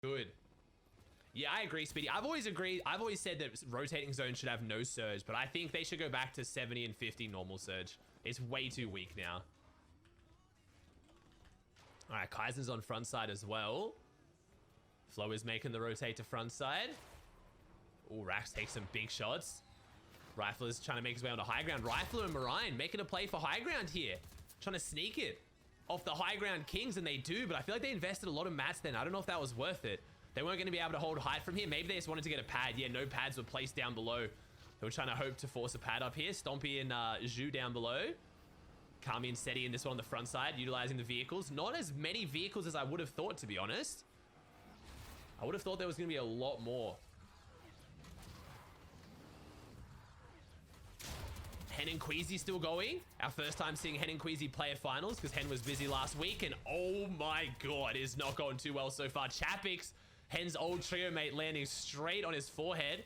Good. Yeah, I agree, Speedy. I've always said that rotating zones should have no surge, but I think they should go back to 70 and 50 normal surge. It's way too weak now. All right, Kaizen's on front side as well. Flo is making the rotate to front side. Oh, Rax takes some big shots. Rifler is trying to make his way onto high ground. Rifler and Marine making a play for high ground here. Trying to sneak it off the high ground Kings, and they do, but I feel like they invested a lot of mats then. I don't know if that was worth it. They weren't going to be able to hold height from here. Maybe they just wanted to get a pad. Yeah, no pads were placed down below. They were trying to hope to force a pad up here. Stompy and Zhu down below. Kami and Seti in this one on the front side, utilizing the vehicles. Not as many vehicles as I would have thought, to be honest. I would have thought there was going to be a lot more. Hen and Queasy still going. Our first time seeing Hen and Queasy play at finals because Hen was busy last week. And oh my god, it is not going too well so far. Chapix, Hen's old trio mate, landing straight on his forehead.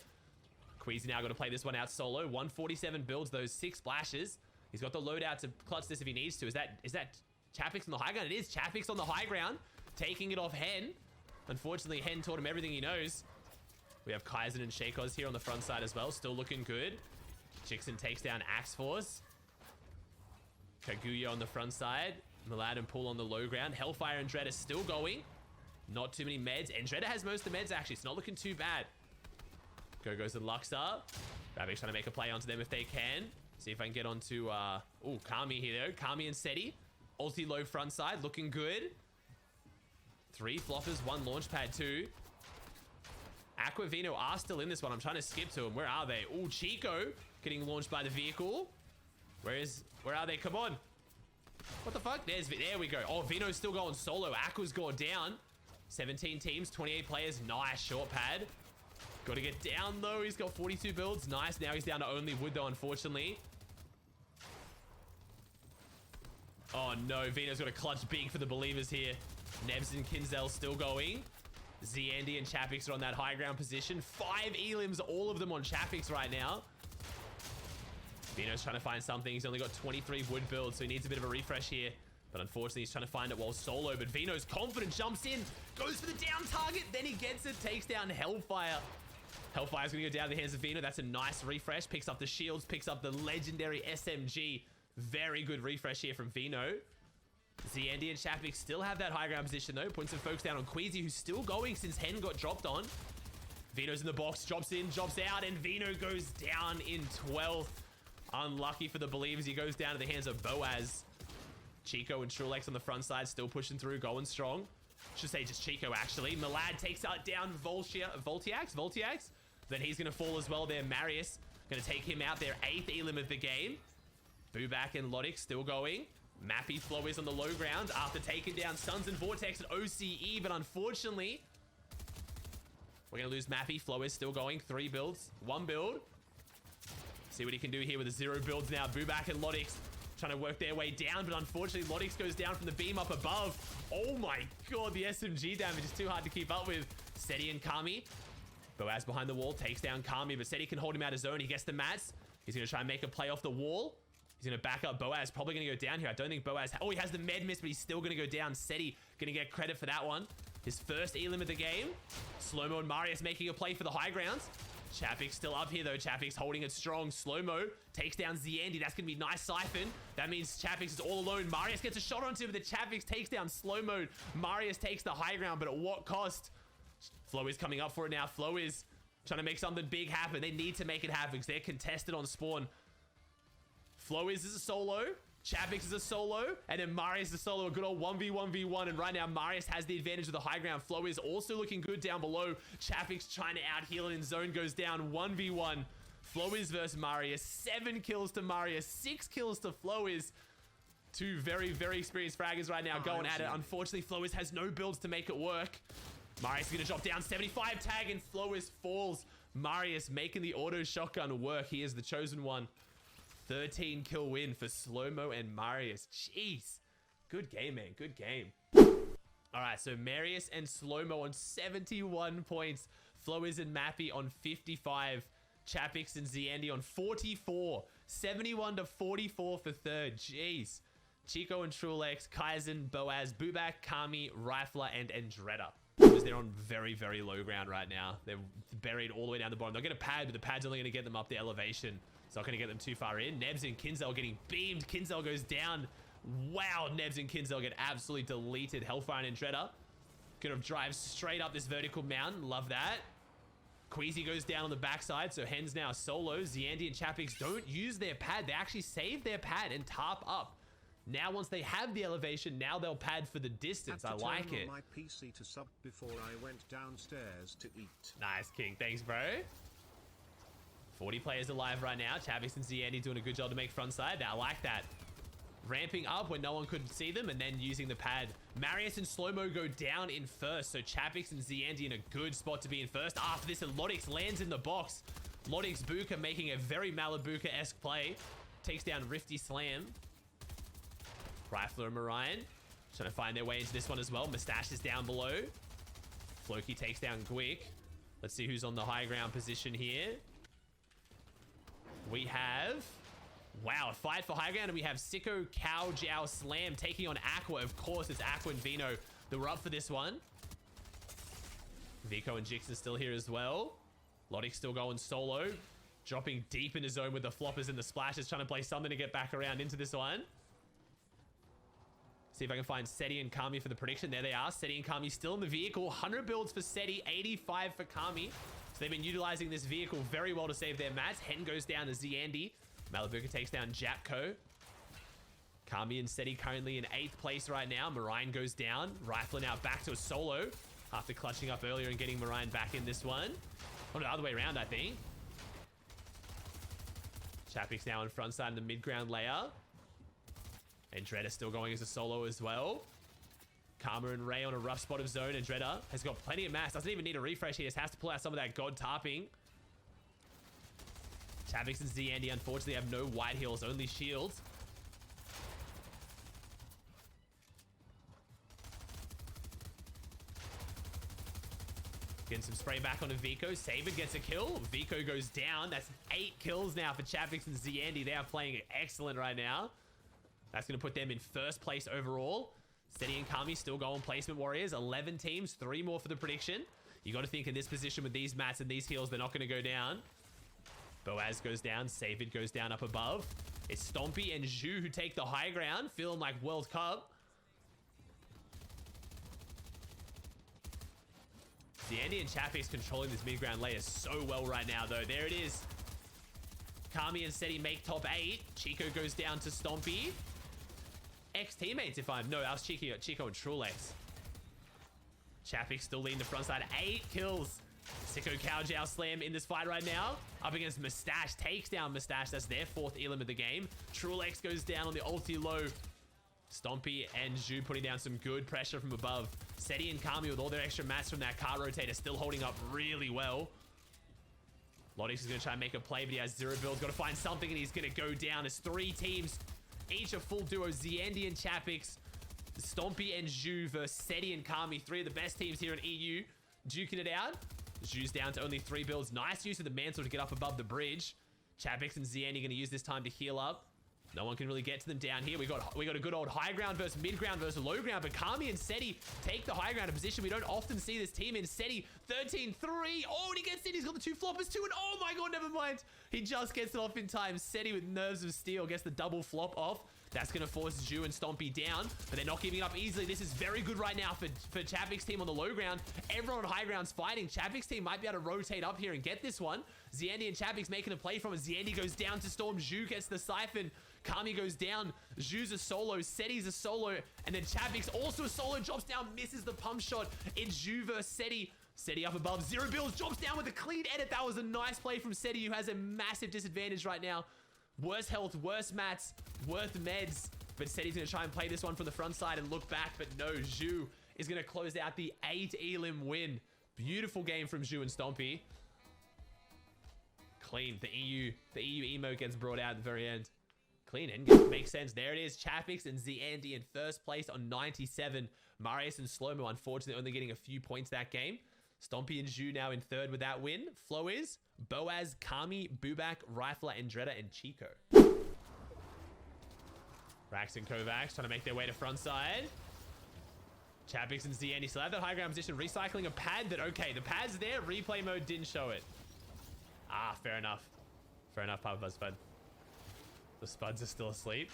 Queasy now got to play this one out solo. 147 builds those 6 splashes. He's got the loadout to clutch this if he needs to. Is that Chapix on the high ground? It is Chapix on the high ground, taking it off Hen. Unfortunately, Hen taught him everything he knows. We have Kaizen and Shakos here on the front side as well. Still looking good. Jixon takes down Axe Force. Kaguya on the front side. Milad and Pool on the low ground. Hellfire and Dread are still going. Not too many meds. And Dread has most of the meds, actually. It's not looking too bad. Go-Go's and Lux up. Ravix trying to make a play onto them if they can. See if I can get onto... oh, Kami here, though. Kami and Seti. Ulti low front side. Looking good. 3 floppers, 1 launch pad, 2. Aquavino are still in this one. I'm trying to skip to them. Where are they? Oh, Chico getting launched by the vehicle. Where are they? Come on. What the fuck? There we go. Oh, Vino's still going solo. Aqua's gone down. 17 teams, 28 players. Nice short pad. Got to get down, though. He's got 42 builds. Nice. Now he's down to only wood, though, unfortunately. Oh, no. Vino's got a clutch big for the believers here. Nebs and Kinzel still going. Zandy and Chapix are on that high ground position. 5 elims, all of them on Chapix right now. Vino's trying to find something. He's only got 23 wood builds, so he needs a bit of a refresh here. But unfortunately, he's trying to find it while solo. But Vino's confident, jumps in, goes for the down target. Then he gets it, takes down Hellfire. Hellfire's going to go down the hands of Vino. That's a nice refresh. Picks up the shields, picks up the legendary SMG. Very good refresh here from Vino. Zandy and Chapix still have that high ground position, though. Putting some folks down on Queasy, who's still going since Hen got dropped on. Vino's in the box, drops in, drops out, and Vino goes down in 12th. Unlucky for the believers. He goes down to the hands of Boaz. Chico and Trulex on the front side, still pushing through, going strong. Should say just Chico, actually. Milad takes out down Voltiax. Then he's going to fall as well there. Marius going to take him out, their 8th elim of the game. Booback and Lodix still going. Mappy Flow is on the low ground after taking down Suns and Vortex and OCE, but unfortunately, we're going to lose Mappy. Flow is still going. 3 builds, 1 build. See what he can do here with the 0 builds now. Booback and Lodix trying to work their way down, but unfortunately, Lodix goes down from the beam up above. Oh my god, the SMG damage is too hard to keep up with. Seti and Kami. Boaz behind the wall takes down Kami, but Seti can hold him out of zone. He gets the mats. He's going to try and make a play off the wall. He's going to back up Boaz. Probably going to go down here. I don't think Boaz... Oh, he has the med miss, but he's still going to go down. Seti going to get credit for that one. His first elim of the game. Slow-mo and Marius making a play for the high grounds. Chapix still up here, though. Chapix holding it strong. Slow-mo takes down Zandy. That's going to be nice siphon. That means Chapix is all alone. Marius gets a shot onto him, but the Chapix takes down Slow-mo. Marius takes the high ground, but at what cost? Flo is coming up for it now. Flo is trying to make something big happen. They need to make it happen because they're contested on spawn. Flo is a solo. Chapix is a solo. And then Marius is a solo. A good old 1v1v1. And right now, Marius has the advantage of the high ground. Flo is also looking good down below. Chapix trying to out-heal and zone goes down 1v1. Flo is versus Marius. 7 kills to Marius. 6 kills to Flo is. 2 very, very experienced fraggers right now going at it. Unfortunately, Flo is has no builds to make it work. Marius is going to drop down 75 tag and Flo is falls. Marius making the auto shotgun work. He is the chosen one. 13 kill win for Slow-mo and Marius. Jeez. Good game, man. Good game. All right, so Marius and Slow-mo on 71 points. Flowers and Mappy on 55. Chapix and Zandy on 44. 71 to 44 for third. Jeez. Chico and Trulex, Kaizen, Boaz, Booback, Kami, Rifler, and Andretta. Because they're on very, very low ground right now. They're buried all the way down the bottom. They'll get a pad, but the pad's only going to get them up the elevation. It's not going to get them too far in. Nebs and Kinzel getting beamed. Kinzel goes down. Wow, Nebs and Kinzel get absolutely deleted. Hellfire and Shredder gonna drive straight up this vertical mountain. Love that. Queasy goes down on the backside, so Hen's now solo. Ziandi and Chapix don't use their pad. They actually save their pad and tarp up. Now, once they have the elevation, now they'll pad for the distance. I like it. My PC to sub before I went downstairs to eat. Nice, King. Thanks, bro. 40 players alive right now. Chapix and Ziandi doing a good job to make frontside. I like that. Ramping up when no one could see them and then using the pad. Marius and Slow-Mo go down in first, so Chapix and Ziandi in a good spot to be in first. After this, and Lodix lands in the box. Lodix Buka making a very Malabuka-esque play. Takes down Rifty Slam. Rifler and Marion trying to find their way into this one as well. Mustache is down below. Floki takes down Gwick. Let's see who's on the high ground position here. We have... Wow, a fight for high ground, and we have Sicko, Cow, Jow, Slam taking on Aqua. Of course, it's Aqua and Vino that were up for this one. Vico and Jix are still here as well. Lodix still going solo. Dropping deep into zone with the floppers and the splashes, trying to play something to get back around into this one. See if I can find Seti and Kami for the prediction. There they are. Seti and Kami still in the vehicle. 100 builds for Seti, 85 for Kami. So they've been utilizing this vehicle very well to save their mats. Hen goes down to Ziandi. Malabuka takes down Japco. Kami and Seti currently in 8th place right now. Marine goes down. Rifler now back to a solo after clutching up earlier and getting Marine back in this one. Oh, the other way around, I think. Chapix now on front side in the mid-ground layer. And Dredder still going as a solo as well. Karma and Ray on a rough spot of zone. And Dredder has got plenty of mass. Doesn't even need a refresh. He just has to pull out some of that God tarping. Chapix and Ziandi unfortunately have no white heals, only shields. Getting some spray back onto Vico. Saber gets a kill. Vico goes down. That's 8 kills now for Chapix and Ziandi. They are playing excellent right now. That's going to put them in first place overall. Seti and Kami still going placement warriors. 11 teams, 3 more for the prediction. You got to think in this position with these mats and these heals, they're not going to go down. Boaz goes down. Savid goes down up above. It's Stompy and Zhu who take the high ground, feeling like World Cup. Ziandi and Chapix controlling this mid-ground layer so well right now, though. There it is. Kami and Seti make top 8. Chico goes down to Stompy. Ex-teammates, if I'm... No, that was Chico and Trulex. Chapix still leading the front side. 8 kills. Sicko Cowjow Slam in this fight right now. Up against Mustache. Takes down Mustache. That's their 4th elim of the game. Trulex goes down on the ulti low. Stompy and Zhu putting down some good pressure from above. Seti and Kami with all their extra mats from that car rotator still holding up really well. Lodix is going to try and make a play, but he has 0 builds. Got to find something, and he's going to go down. As 3 teams, each a full duo. Ziandi and Chapix, Stompy and Zhu versus Seti and Kami. 3 of the best teams here in EU. Duking it out. Zhu's down to only 3 builds. Nice use of the mantle to get up above the bridge. Chapix and Ziandi going to use this time to heal up. No one can really get to them down here. We got a good old high ground versus mid ground versus low ground. But Kami and Seti take the high ground position. We don't often see this team in. Seti 13-3. Oh, and he gets in. He's got the 2 floppers too. And oh my god, never mind. He just gets it off in time. Seti with nerves of steel gets the double flop off. That's going to force Zhu and Stompy down, but they're not giving up easily. This is very good right now for Chapix team on the low ground. Everyone on high ground's fighting. Chapix team might be able to rotate up here and get this one. Ziandi and Chapix making a play from it. Ziandi goes down to Storm. Zhu gets the siphon. Kami goes down. Zhu's a solo. Seti's a solo. And then Chapix also a solo. Drops down, misses the pump shot. It's Zhu versus Seti. Seti up above. 0 builds. Drops down with a clean edit. That was a nice play from Seti, who has a massive disadvantage right now. Worse health, worse mats, worth meds. But Seti's going to try and play this one from the front side and look back. But no, Zhu is going to close out the 8 elim win. Beautiful game from Zhu and Stompy. Clean. The EU emo gets brought out at the very end. Clean endgame. Makes sense. There it is. Chapix and Ziandi in first place on 97. Marius and Slow-Mo, unfortunately, only getting a few points that game. Stompy and Zhu now in 3rd with that win. Flow is Boaz, Kami, Bubak, Rifler, Andretta, and Chico. Rax and Kovacs trying to make their way to front side. Chapix and Ziani still have that high ground position, recycling a pad that, okay, the pad's there, replay mode didn't show it. Ah, fair enough. Fair enough, Papa Spud. The Spuds are still asleep.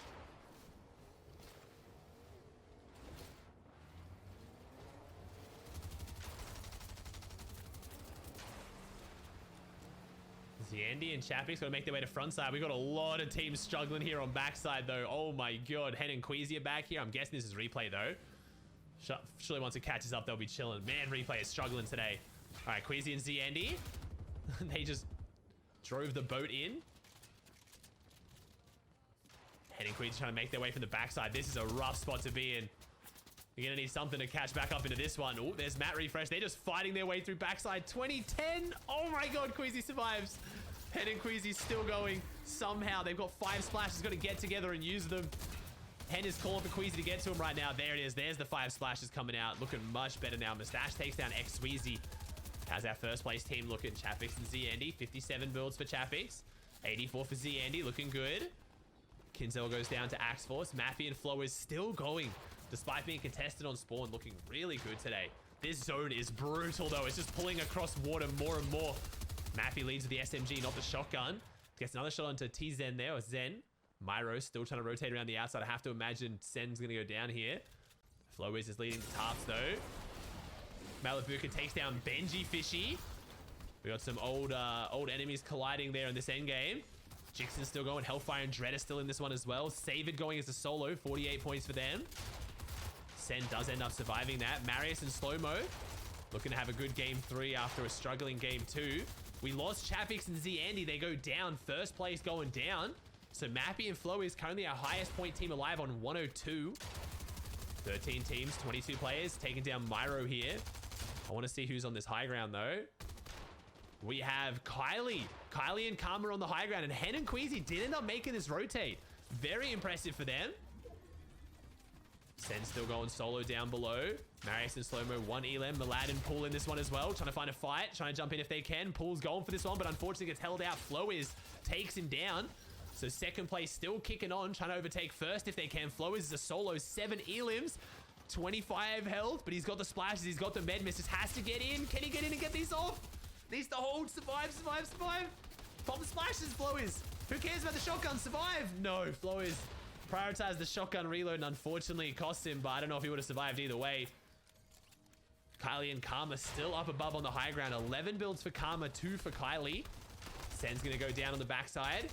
Ziandi and Chapix got to make their way to front side. We got a lot of teams struggling here on backside, though. Oh my god. Hen and Queasy are back here. I'm guessing this is replay, though. Surely once it catches up, they'll be chilling. Man, replay is struggling today. All right, Queasy and Ziandi. They just drove the boat in. Hen and Queasy trying to make their way from the backside. This is a rough spot to be in. You're going to need something to catch back up into this one. Oh, there's Matt Refresh. They're just fighting their way through backside. 2010. Oh my god, Queasy survives. Hen and Queasy still going. Somehow, they've got 5 splashes. Got to get together and use them. Hen is calling for Queasy to get to him right now. There it is. There's the 5 splashes coming out. Looking much better now. Mustache takes down X-Sweezy. How's our first place team looking? Chapix and Ziandi. 57 builds for Chapix. 84 for Ziandi. Looking good. Kinzel goes down to Axe Force. Maffy and Flo is still going. Despite being contested on spawn, looking really good today. This zone is brutal, though. It's just pulling across water more and more. Maffy leads with the SMG, not the shotgun. Gets another shot onto T-Zen there, or Zen. Myro still trying to rotate around the outside. I have to imagine Sen's going to go down here. Flowwiz is leading the tops, though. Malabuka takes down Benji Fishy. We got some old enemies colliding there in this endgame. Jixon's still going. Hellfire and Dread are still in this one as well. Saved going as a solo. 48 points for them. Sen does end up surviving that. Marius and Slow-Mo looking to have a good game 3 after a struggling game 2. We lost Chapix and Ziandi. They go down. First place going down. So Mappy and Flo is currently our highest point team alive on 102. 13 teams, 22 players. Taking down Myro here. I want to see who's on this high ground, though. We have Kylie. Kylie and Karma on the high ground. And Hen and Queasy did end up making this rotate. Very impressive for them. Sen's still going solo down below. Marius and Slow-Mo, 1 Elam. Malad and Pool in this one as well. Trying to find a fight. Trying to jump in if they can. Pool's going for this one, but unfortunately gets held out. Takes him down. So second place still kicking on. Trying to overtake first if they can. Is a solo. 7 Elims. 25 health, but he's got the splashes. He's got the med miss. Just has to get in. Can he get in and get these off? Needs to hold. Survive. Pop the splashes, Flowis. Who cares about the shotgun? Survive. No, Flowis prioritized the shotgun reload, and unfortunately it cost him, but I don't know if he would have survived either way. Kylie and Karma still up above on the high ground. 11 builds for Karma, 2 for Kylie. Sen's going to go down on the backside.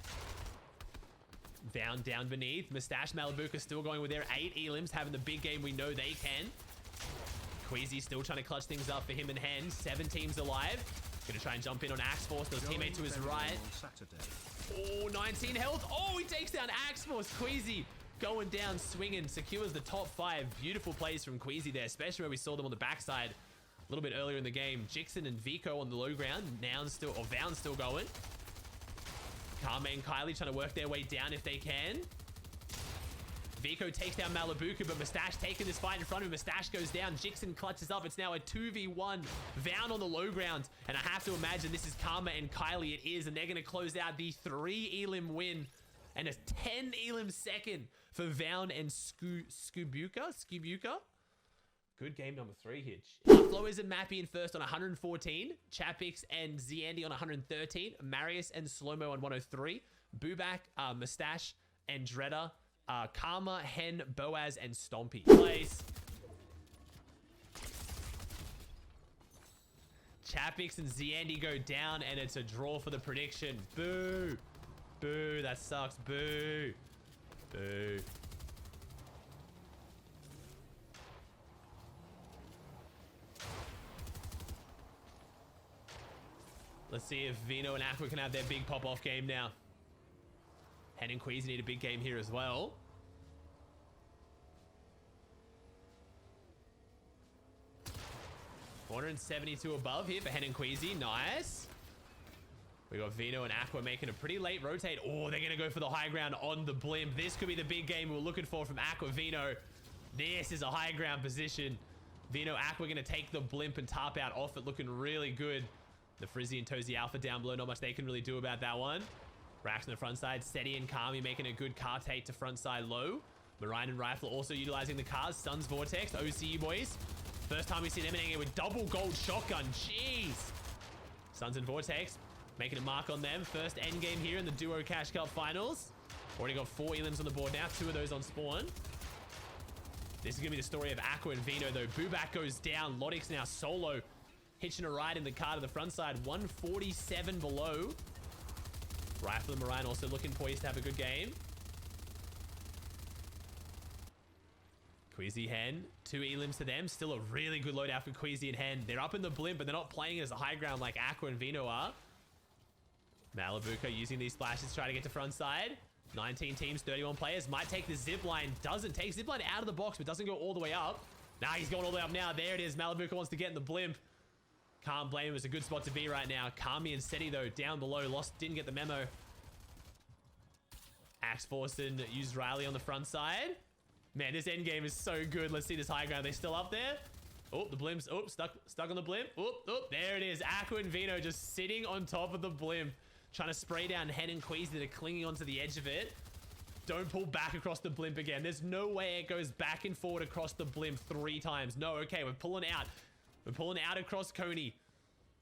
Down beneath. Mustache Malabuka still going with their 8 Elims, having the big game we know they can. Queasy still trying to clutch things up for him and Hen. 7 teams alive. Gonna try and jump in on Axe Force. There's teammate to his right. Oh, 19 health. Oh, he takes down Axe Force. Queasy going down, swinging, secures the top 5. Beautiful plays from Queasy there, especially where we saw them on the backside a little bit earlier in the game. Jixon and Vico on the low ground. Vown's still going. Karma and Kylie trying to work their way down if they can. Vico takes down Malabuka, but Mustache taking this fight in front of him. Mustache goes down. Jixon clutches up. It's now a 2v1. Vown on the low ground. And I have to imagine this is Karma and Kylie. It is. And they're going to close out the 3 Elim win. And a 10 Elim second for Vown and Skubuka. Good game number 3 here. Flowers and Mappy in first on 114. Chapix and Ziandi on 113. Marius and Slow-Mo on 103. Bubak, Mustache, and Dredder. Karma, Hen, Boaz, and Stompy. Place. Chapix and Ziandi go down, and it's a draw for the prediction. Boo. Boo. That sucks. Boo. Boo. Let's see if Vino and Aqua can have their big pop-off game now. Hen and Queasy need a big game here as well. $472 above here for Hen and Queasy. Nice. We got Vino and Aqua making a pretty late rotate. Oh, they're going to go for the high ground on the blimp. This could be the big game we're looking for from Aqua Vino. This is a high ground position. Vino, Aqua going to take the blimp and top out off it, looking really good. The Frizzy and Tozy Alpha down below. Not much they can really do about that one. Rax on the front side. Seti and Kami making a good car take to front side low. Marine and Rifle also utilizing the cars. Suns Vortex, OCE boys. First time we've seen them in Endgame with double gold shotgun. Jeez. Suns and Vortex making a mark on them. First Endgame here in the Duo Cash Cup Finals. Already got 4 elims on the board now. 2 of those on spawn. This is going to be the story of Aqua and Vino, though. Booback goes down. Lodix now solo. Hitching a ride in the car to the front side. 147 below. Rifle and Marine also looking poised to have a good game. Queasy Hen, 2 elims to them. Still a really good loadout for Queasy and Hen. They're up in the blimp, but they're not playing it as a high ground like Aqua and Vino are. Malibuca using these splashes to try to get to front side. 19 teams, 31 players. Might take the zip line. Doesn't take zip line out of the box, but doesn't go all the way up. Nah, he's going all the way up now. There it is. Malibuca wants to get in the blimp. Can't blame him. It's a good spot to be right now. Kami and Seti, though, down below. Didn't get the memo. Axe Forsen used Riley on the front side. Man, this end game is so good. Let's see this high ground. They still up there? Oh, the blimp's stuck on the blimp. Oh, there it is. Aqua and Vino just sitting on top of the blimp, trying to spray down Hen and Queasy that are clinging onto the edge of it. Don't pull back across the blimp again. There's no way it goes back and forward across the blimp 3 times. No, okay, we're pulling out. We're pulling out across Coney.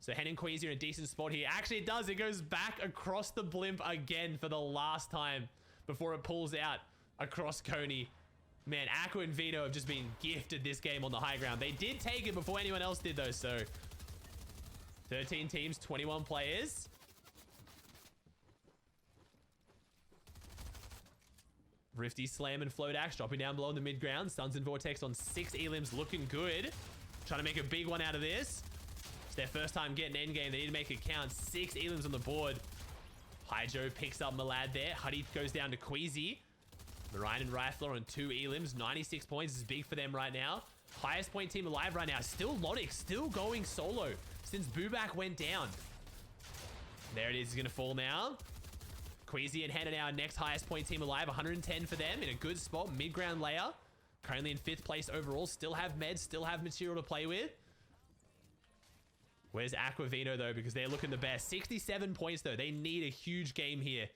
So Hen and Queasy are in a decent spot here. Actually, it does. It goes back across the blimp again for the last time before it pulls out across Coney. Man, Aqua and Vino have just been gifted this game on the high ground. They did take it before anyone else did, though, so 13 teams, 21 players. Rifty, Slam, and Float Axe dropping down below in the mid ground. Suns and Vortex on 6 elims, looking good. Trying to make a big one out of this. It's their first time getting endgame. They need to make it count. 6 elims on the board. Hydro picks up Malad there. Huddy goes down to Queasy. Marine and Rifler on 2 elims. 96 points is big for them right now. Highest point team alive right now. Still Lodix, still going solo since Booback went down. There it is. He's going to fall now. Queasy and Hen are now next highest point team alive. 110 for them in a good spot. Mid-ground layer. Currently in 5th place overall. Still have meds. Still have material to play with. Where's Aquavino, though? Because they're looking the best. 67 points, though. They need a huge game here.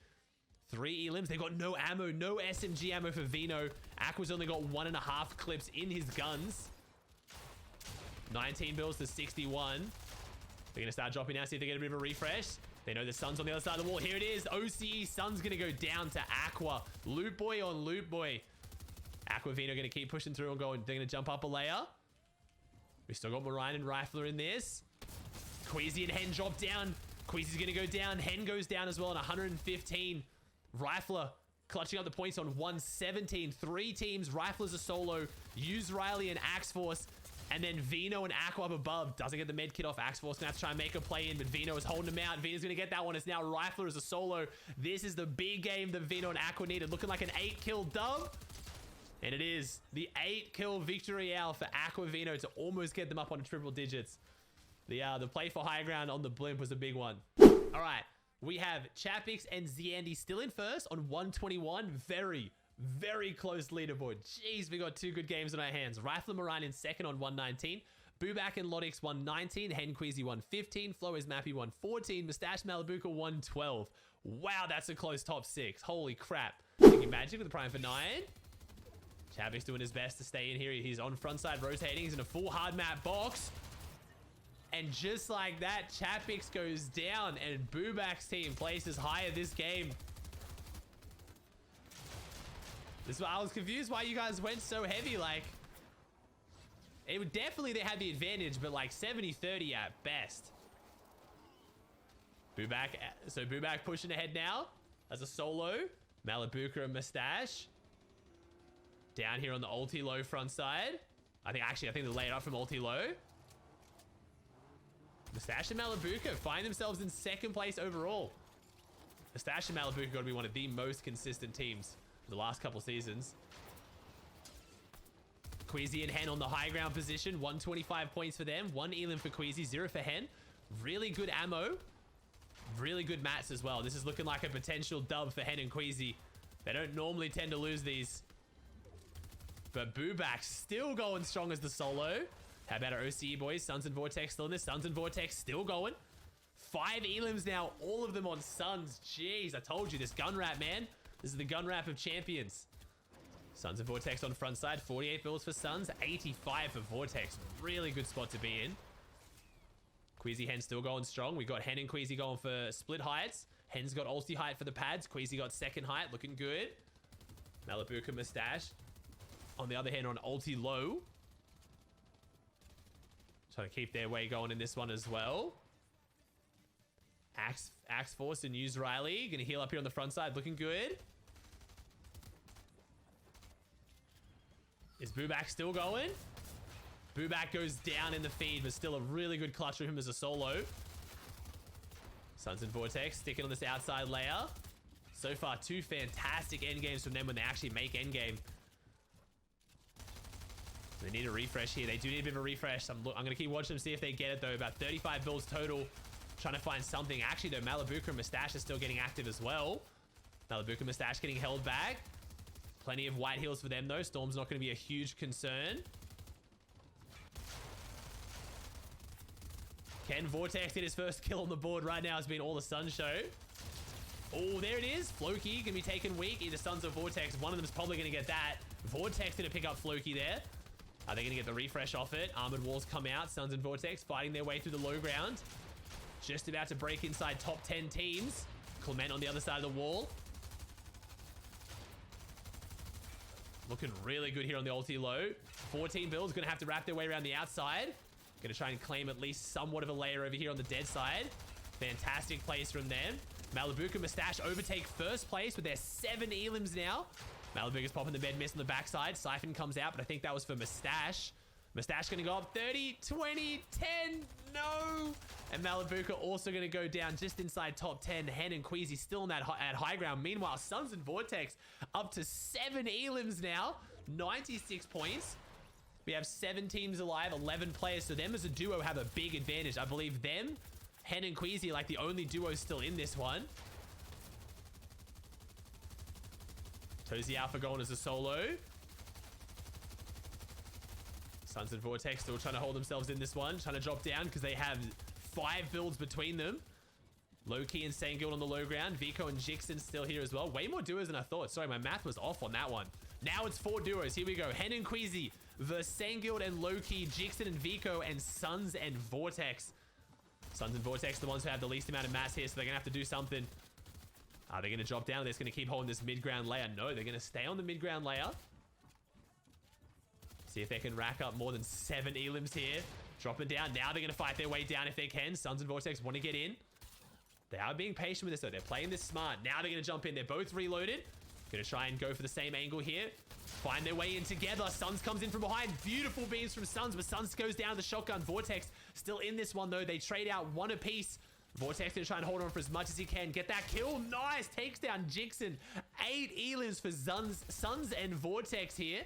3 elims. They've got no ammo. No SMG ammo for Vino. Aqua's only got 1.5 clips in his guns. 19 bills to 61. They're going to start dropping now. See if they get a bit of a refresh. They know the Sun's on the other side of the wall. Here it is. OCE. Sun's going to go down to Aqua. Loot Boy on Loot Boy. Aquavino going to keep pushing through and going. They're going to jump up a layer. We still got Marine and Rifler in this. Queasy and Hen drop down. Queasy's going to go down. Hen goes down as well on 115. Rifler clutching up the points on 117. 3 teams. Rifler's a solo. Use Riley and Axe Force. And then Vino and Aqua up above. Doesn't get the med kit off. Axe Force gonna have to try and make a play in, but Vino is holding him out. Vino's gonna get that one. It's now Rifler as a solo. This is the big game that Vino and Aqua needed. Looking like an 8-kill dub. And it is the 8-kill victory out for Aqua Vino to almost get them up on triple digits. The play for high ground on the blimp was a big one. All right. We have Chapix and Ziandy still in first on 121. Very close leaderboard. Jeez, we got 2 good games in our hands. Rifle Marine in second on 119. Booback and Lodix 119. Hen Queasy 115. Flo is Mappy 114. Mustache Malibuca 112. Wow, that's a close top 6. Holy crap. Thinking Magic with the prime for 9. Chapix doing his best to stay in here. He's on front side rotating. He's in a full hard map box. And just like that, Chapix goes down and Booback's team places higher this game. This is why I was confused why you guys went so heavy. Like, it would definitely, they had the advantage, but like 70-30 at best. Booback pushing ahead now as a solo. Malibuca and Mustache. Down here on the ulti low front side. I think they lay it up from ulti low. Mustache and Malibuca find themselves in 2nd place overall. Mustache and Malibuca got to be one of the most consistent teams the last couple seasons. Queasy and Hen on the high ground position. 125 points for them. 1 elim for Queasy, 0 for Hen. Really good ammo. Really good mats as well. This is looking like a potential dub for Hen and Queasy. They don't normally tend to lose these. But Booback still going strong as the solo. How about our OCE boys? Suns and Vortex still in this. Suns and Vortex still going. 5 elims now. All of them on Suns. Jeez, I told you this gun wrap, man. This is the gun wrap of champions. Suns and Vortex on front side. 48 builds for Suns, 85 for Vortex. Really good spot to be in. Queasy Hen still going strong. We got Hen and Queasy going for split heights. Hen's got ulti height for the pads. Queasy got second height, looking good. Malibuka Mustache on the other hand on ulti low. Trying to keep their way going in this one as well. Axe Force and use Riley. Gonna heal up here on the front side, looking good. Is Booback still going? Booback goes down in the feed, but still a really good clutch from him as a solo. Suns and Vortex sticking on this outside layer. So far, two fantastic endgames from them when they actually make endgame. They need a refresh here. They do need a bit of a refresh. I'm going to keep watching them, see if they get it, though. About 35 builds total. Trying to find something. Actually, though, Malibuka and Mustache are still getting active as well. Malibuka and Mustache getting held back. Plenty of white heals for them, though. Storm's not going to be a huge concern. Can Vortex get his first kill on the board right now? Has been all the Sun show. Oh, there it is. Floki going to be taken weak. Either Suns or Vortex. One of them is probably going to get that. Vortex going to pick up Floki there. Are they going to get the refresh off it? Armored walls come out. Suns and Vortex fighting their way through the low ground. Just about to break inside top 10 teams. Clement on the other side of the wall. Looking really good here on the ulti low. 14 builds. Going to have to wrap their way around the outside. Going to try and claim at least somewhat of a layer over here on the dead side. Fantastic plays from them. Malibuka Mustache overtake first place with their 7 elims now. Malibuka's popping the med miss on the backside. Siphon comes out, but I think that was for Mustache. Mustache going to go up 30, 20, 10. No. And Malibuka also going to go down just inside top 10. Hen and Queasy still on that at high ground. Meanwhile, Suns and Vortex up to 7 elims now. 96 points. We have 7 teams alive, 11 players. So them as a duo have a big advantage. I believe them, Hen and Queasy, are like the only duos still in this one. Tozy Alpha going as a solo. Suns and Vortex still trying to hold themselves in this one. Trying to drop down because they have 5 builds between them. Loki and Sanguild on the low ground. Vico and Jixen still here as well. Way more duos than I thought. Sorry, my math was off on that one. Now it's 4 duos. Here we go. Hen and Queasy versus Sanguild and Loki. Jixen and Vico and Suns and Vortex. Suns and Vortex the ones who have the least amount of mass here, so they're going to have to do something. Are they going to drop down? They're just going to keep holding this mid-ground layer. No, they're going to stay on the mid-ground layer. See if they can rack up more than 7 elims here. Dropping down. Now they're going to fight their way down if they can. Suns and Vortex want to get in. They are being patient with this, though. They're playing this smart. Now they're going to jump in. They're both reloaded. Going to try and go for the same angle here. Find their way in together. Suns comes in from behind. Beautiful beams from Suns, but Suns goes down the shotgun. Vortex still in this one, though. They trade out 1 apiece. Vortex going to try and hold on for as much as he can. Get that kill. Nice. Takes down Jixen. 8 elims for Suns and Vortex here.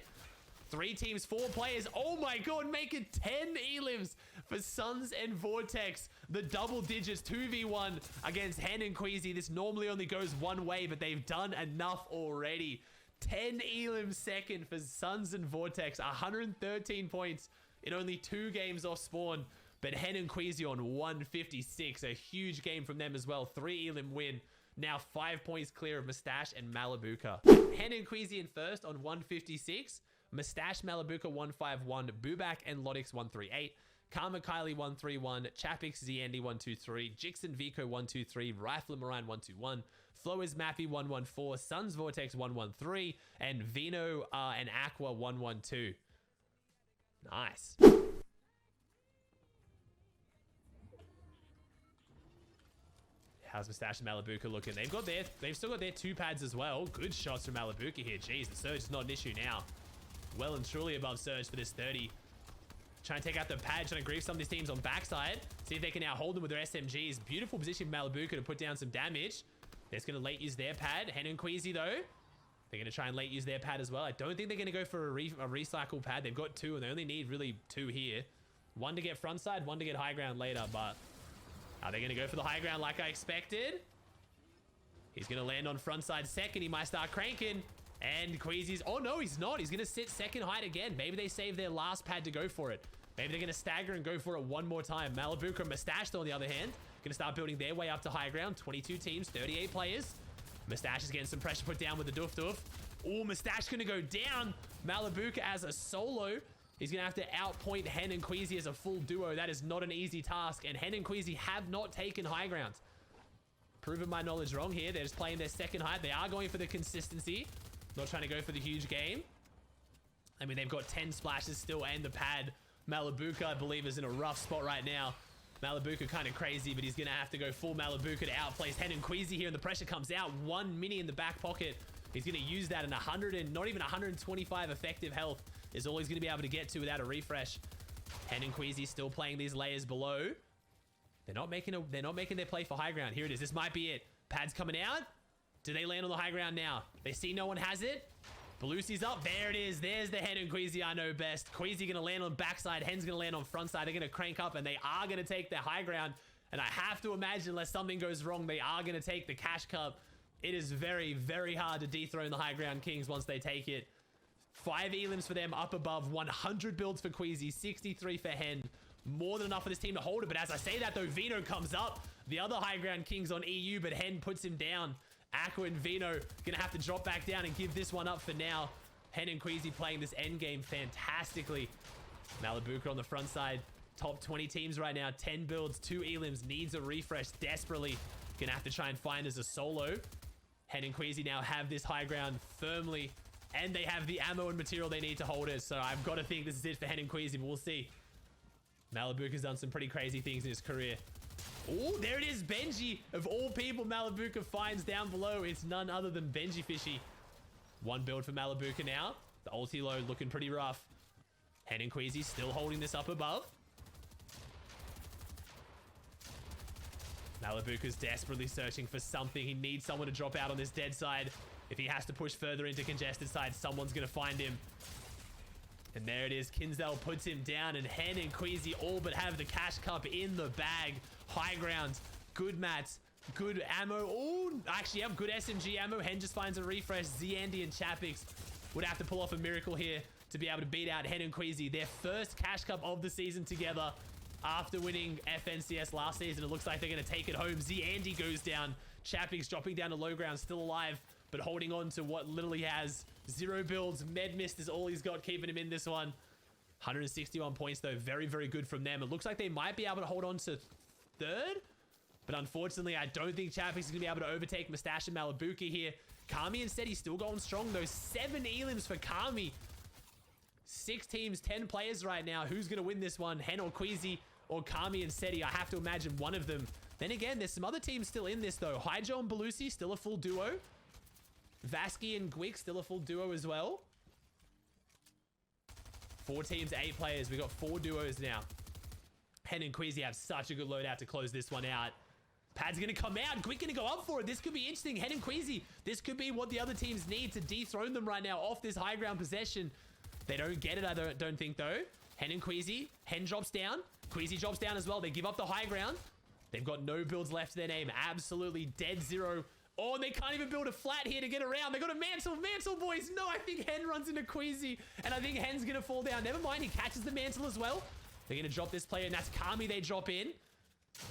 3 teams, 4 players. Oh my god, make it 10 elims for Suns and Vortex. The double digits 2v1 against Hen and Queasy. This normally only goes one way, but they've done enough already. 10 elims second for Suns and Vortex. 113 points in only 2 games off spawn. But Hen and Queasy on 156. A huge game from them as well. 3 elim win. Now 5 points clear of Mustache and Malibuka. Hen and Queasy in first on 156. Mustache, Malibuka 151. Booback and Lodix 138. Karma Kylie 131. Chapix Zandy 123. Jixen Vico 123. Rifle Moran 121. Flo is Mappy 114. Suns Vortex 113. And Vino and Aqua 112. Nice. How's Mustache and Malibuka looking? They've still got their 2 pads as well. Good shots from Malibuka here. Jeez, the surge is not an issue now. Well and truly above surge for this 30. Trying to take out the pad, trying to grief some of these teams on backside. See if they can now hold them with their SMGs. Beautiful position from Malibuka to put down some damage. They're just going to late use their pad. Hen and Queasy, though, they're going to try and late use their pad as well. I don't think they're going to go for a recycle pad. They've got 2, and they only need really 2 here. 1 to get front side, 1 to get high ground later, but are they going to go for the high ground like I expected? He's going to land on front side second. He might start cranking. And Queasy's... Oh, no, he's not. He's going to sit second height again. Maybe they save their last pad to go for it. Maybe they're going to stagger and go for it one more time. Malibuka and Mustache, though, on the other hand, going to start building their way up to high ground. 22 teams, 38 players. Mustache is getting some pressure put down with the doof doof. Oh, Mustache gonna go down. Malibuka as a solo. He's gonna have to outpoint Hen and Queasy as a full duo. That is not an easy task. And Hen and Queasy have not taken high ground. Proving my knowledge wrong here. They're just playing their second height. They are going for the consistency. Not trying to go for the huge game. I mean, they've got 10 splashes still and the pad. Malibuka, I believe, is in a rough spot right now. Malibuka kind of crazy, but he's going to have to go full Malibuka to outplace Hen and Queasy here, and the pressure comes out. 1 mini in the back pocket. He's going to use that, and 100 and not even 125 effective health is all he's going to be able to get to without a refresh. Hen and Queasy still playing these layers below. They're not making their play for high ground. Here it is. This might be it. Pad's coming out. Do they land on the high ground now? They see no one has it. Belusi's up. There it is. There's the Hen and Queasy I know best. Queasy going to land on backside. Hen's going to land on front side. They're going to crank up, and they are going to take the high ground. And I have to imagine, unless something goes wrong, they are going to take the cash cup. It is very, very hard to dethrone the high ground kings once they take it. 5 elims for them up above. 100 builds for Queasy. 63 for Hen. More than enough for this team to hold it. But as I say that, though, Vino comes up. The other high ground kings on EU, but Hen puts him down. Aqua and Vino gonna have to drop back down and give this one up for now. Hen and Queasy playing this endgame fantastically. Malibuka on the front side. Top 20 teams right now. 10 builds, 2 elims. Needs a refresh desperately. Gonna have to try and find as a solo. Hen and Queasy now have this high ground firmly. And they have the ammo and material they need to hold it. So I've got to think this is it for Hen and Queasy, but we'll see. Malibuka's done some pretty crazy things in his career. Oh, there it is. Benji, of all people, Malibuka finds down below. It's none other than Benji Fishy. 1 build for Malibuka now. The ulti load looking pretty rough. Hen and Queasy still holding this up above. Malibuka's desperately searching for something. He needs someone to drop out on this dead side. If he has to push further into congested side, someone's going to find him. And there it is. Kinzel puts him down, and Hen and Queasy all but have the cash cup in the bag. High ground. Good mats. Good ammo. Oh, actually, yep, good SMG ammo. Hen just finds a refresh. Zandy and Chapix would have to pull off a miracle here to be able to beat out Hen and Queasy. Their first cash cup of the season together after winning FNCS last season. It looks like they're going to take it home. Zandy goes down. Chapix dropping down to low ground, still alive, but holding on to what literally has 0 builds. Med Mist is all he's got, keeping him in this one. 161 points, though. Very, very good from them. It looks like they might be able to hold on to 3rd, but unfortunately, I don't think Chapix is going to be able to overtake Mustache and Malibuka here. Kami instead, he's still going strong, though. 7 elims for Kami. 6 teams, 10 players right now. Who's going to win this one? Hen or Queasy or Kami and Seti? I have to imagine one of them. Then again, there's some other teams still in this, though. Hyjo and Belusi, still a full duo. Vasky and Gwick, still a full duo as well. 4 teams, 8 players. We got 4 duos now. Hen and Queasy have such a good loadout to close this one out. Pad's going to come out. Gwick going to go up for it. This could be interesting. Hen and Queasy, this could be what the other teams need to dethrone them right now off this high ground possession. They don't get it, I don't think, though. Hen and Queasy. Hen drops down. Queasy drops down as well. They give up the high ground. They've got no builds left to their name. Absolutely dead zero. Oh, and they can't even build a flat here to get around. They got a mantle. Mantle, boys. No, I think Hen runs into Queasy, and I think Hen's going to fall down. Never mind. He catches the mantle as well. They're going to drop this player, and that's Kami they drop in.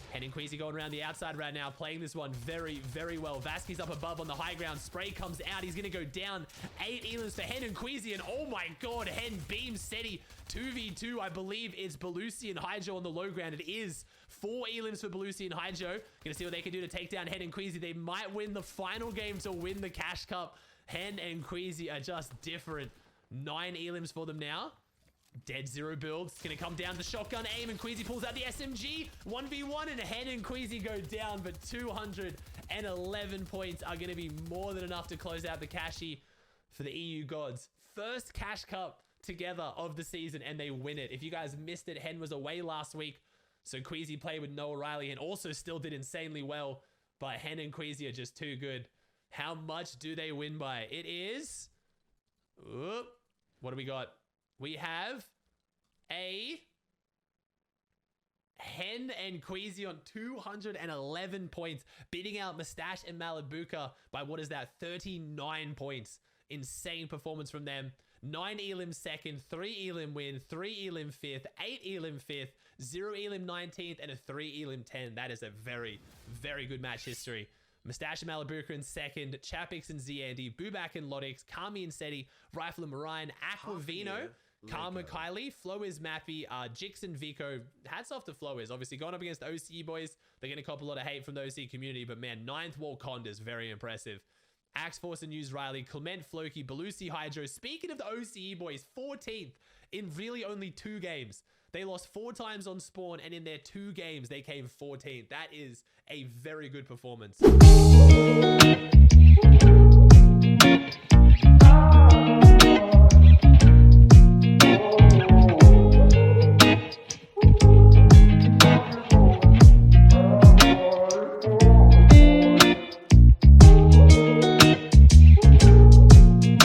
Hen and Queasy going around the outside right now, playing this one very, very well. Vasky's up above on the high ground. Spray comes out. He's going to go down. 8 elims for Hen and Queasy, and oh my god, Hen beams Seti. 2v2, I believe it's Belusi and Hyjo on the low ground. It is 4 elims for Belusi and Hyjo. Gonna see what they can do to take down Hen and Queasy. They might win the final game to win the Cash Cup. Hen and Queasy are just different. 9 elims for them now. Dead zero builds. It's going to come down to shotgun aim, and Queasy pulls out the SMG. 1v1, and Hen and Queasy go down, but 211 points are going to be more than enough to close out the Cashy for the EU gods. First Cash Cup together of the season, and they win it. If you guys missed it, Hen was away last week, so Queasy played with Noah Riley and also still did insanely well, but Hen and Queasy are just too good. How much do they win by? It is... Oop. What do we got? We have a Hen and Queasy on 211 points, beating out Mustache and Malibuka by, what is that, 39 points. Insane performance from them. 9 elim second, 3 elim win, 3 elim fifth, 8 elim fifth, 0 elim 19th, and a 3 elim 10. That is a very, very good match history. Mustache and Malabuka in second, Chapix and Zandy, Bubak and Lodix, Kami and Seti, Rifle and Mariah, Aquavino, Karma Kylie, Flowiz Mappy, Jix and Vico. Hats off to Flowiz. Obviously going up against the OCE boys. They're going to cop a lot of hate from the OCE community, but man, 9th wall Condas, very impressive. Axe Force and News Riley, Clement Floki, Belusi Hydro. Speaking of the OCE boys, 14th in really only 2 games. They lost 4 times on spawn, and in their 2 games, they came 14th. That is a very good performance.